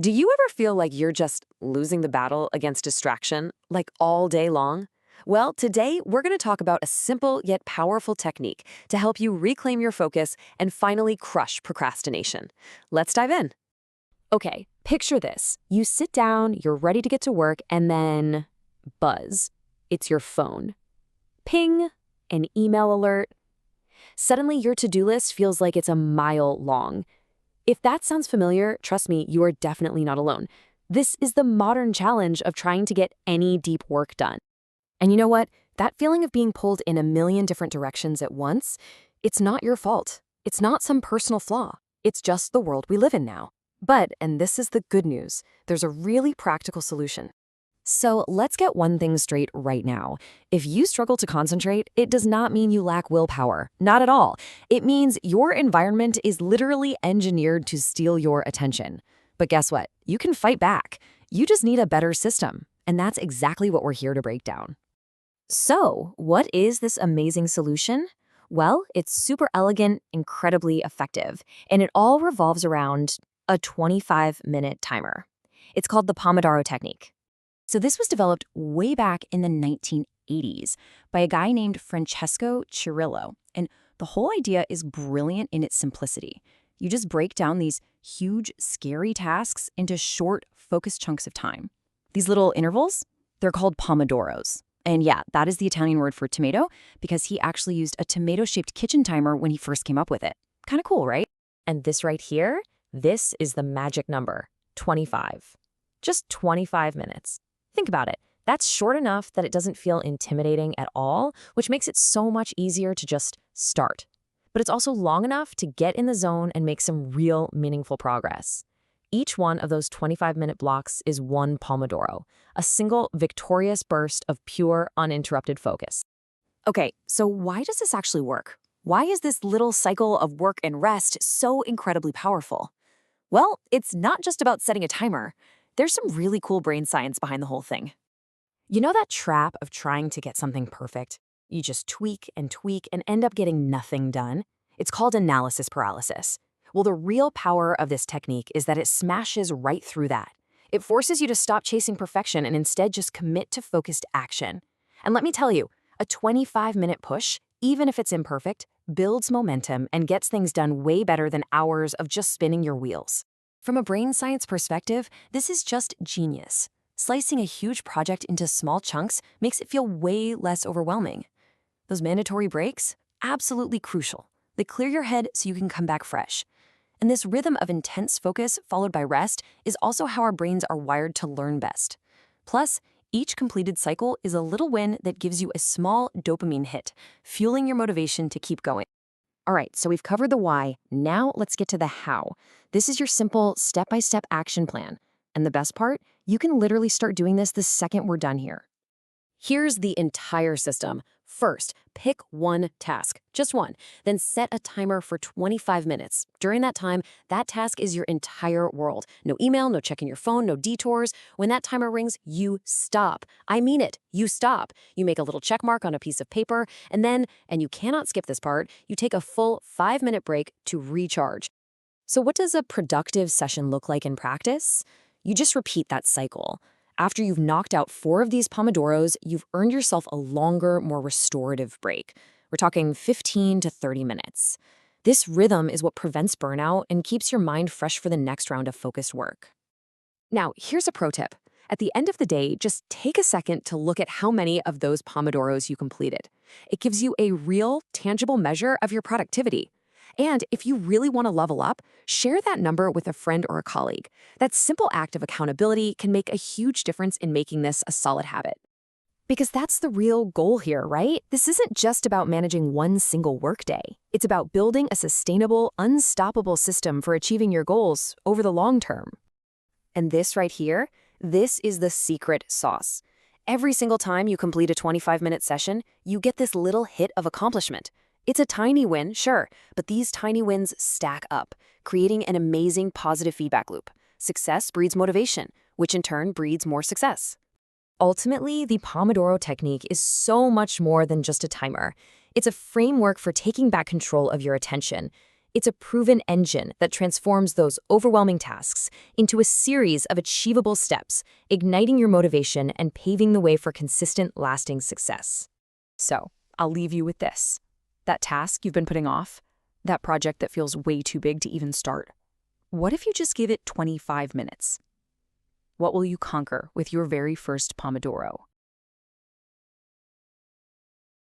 Do you ever feel like you're just losing the battle against distraction, like all day long? Well, today we're going to talk about a simple yet powerful technique to help you reclaim your focus and finally crush procrastination. Let's dive in. Okay, picture this. You sit down, you're ready to get to work, and then buzz. It's your phone. Ping, an email alert. Suddenly, your to-do list feels like it's a mile long. If that sounds familiar, trust me, you are definitely not alone. This is the modern challenge of trying to get any deep work done. And you know what? That feeling of being pulled in a million different directions at once, it's not your fault. It's not some personal flaw. It's just the world we live in now. But, and this is the good news, there's a really practical solution. So let's get one thing straight right now. If you struggle to concentrate, it does not mean you lack willpower. Not at all. It means your environment is literally engineered to steal your attention. But guess what? You can fight back. You just need a better system. And that's exactly what we're here to break down. So, what is this amazing solution? Well, it's super elegant, incredibly effective, and it all revolves around a 25-minute timer. It's called the Pomodoro Technique. So this was developed way back in the 1980s by a guy named Francesco Cirillo. And the whole idea is brilliant in its simplicity. You just break down these huge, scary tasks into short, focused chunks of time. These little intervals, they're called Pomodoros. And yeah, that is the Italian word for tomato because he actually used a tomato-shaped kitchen timer when he first came up with it. Kind of cool, right? And this right here, this is the magic number, 25. Just 25 minutes. Think about it. That's short enough that it doesn't feel intimidating at all, which makes it so much easier to just start. But it's also long enough to get in the zone and make some real meaningful progress. Each one of those 25-minute blocks is one Pomodoro, a single victorious burst of pure, uninterrupted focus. Okay, so why does this actually work? Why is this little cycle of work and rest so incredibly powerful? Well, it's not just about setting a timer. There's some really cool brain science behind the whole thing. You know that trap of trying to get something perfect? You just tweak and end up getting nothing done? It's called analysis paralysis. Well, the real power of this technique is that it smashes right through that. It forces you to stop chasing perfection and instead just commit to focused action. And let me tell you, a 25-minute push, even if it's imperfect, builds momentum and gets things done way better than hours of just spinning your wheels. From a brain science perspective, this is just genius. Slicing a huge project into small chunks makes it feel way less overwhelming. Those mandatory breaks? Absolutely crucial. They clear your head so you can come back fresh. And this rhythm of intense focus followed by rest is also how our brains are wired to learn best. Plus, each completed cycle is a little win that gives you a small dopamine hit, fueling your motivation to keep going. All right, so we've covered the why. Now let's get to the how. This is your simple step-by-step action plan. And the best part, you can literally start doing this the second we're done here. Here's the entire system. First, pick one task, just one. Then set a timer for 25 minutes. During that time, that task is your entire world. No email, no checking your phone, no detours. When that timer rings, you stop. I mean it, you stop. You make a little check mark on a piece of paper, and then, and you cannot skip this part, you take a full 5-minute break to recharge. So what does a productive session look like in practice? You just repeat that cycle. After you've knocked out 4 of these Pomodoros, you've earned yourself a longer, more restorative break. We're talking 15 to 30 minutes. This rhythm is what prevents burnout and keeps your mind fresh for the next round of focused work. Now, here's a pro tip. At the end of the day, just take a second to look at how many of those Pomodoros you completed. It gives you a real, tangible measure of your productivity. And if you really want to level up, share that number with a friend or a colleague. That simple act of accountability can make a huge difference in making this a solid habit. Because that's the real goal here, right? This isn't just about managing one single workday. It's about building a sustainable, unstoppable system for achieving your goals over the long term. And this right here, this is the secret sauce. Every single time you complete a 25-minute session, you get this little hit of accomplishment. It's a tiny win, sure, but these tiny wins stack up, creating an amazing positive feedback loop. Success breeds motivation, which in turn breeds more success. Ultimately, the Pomodoro Technique is so much more than just a timer. It's a framework for taking back control of your attention. It's a proven engine that transforms those overwhelming tasks into a series of achievable steps, igniting your motivation and paving the way for consistent, lasting success. So, I'll leave you with this. That task you've been putting off, that project that feels way too big to even start. What if you just give it 25 minutes? What will you conquer with your very first Pomodoro?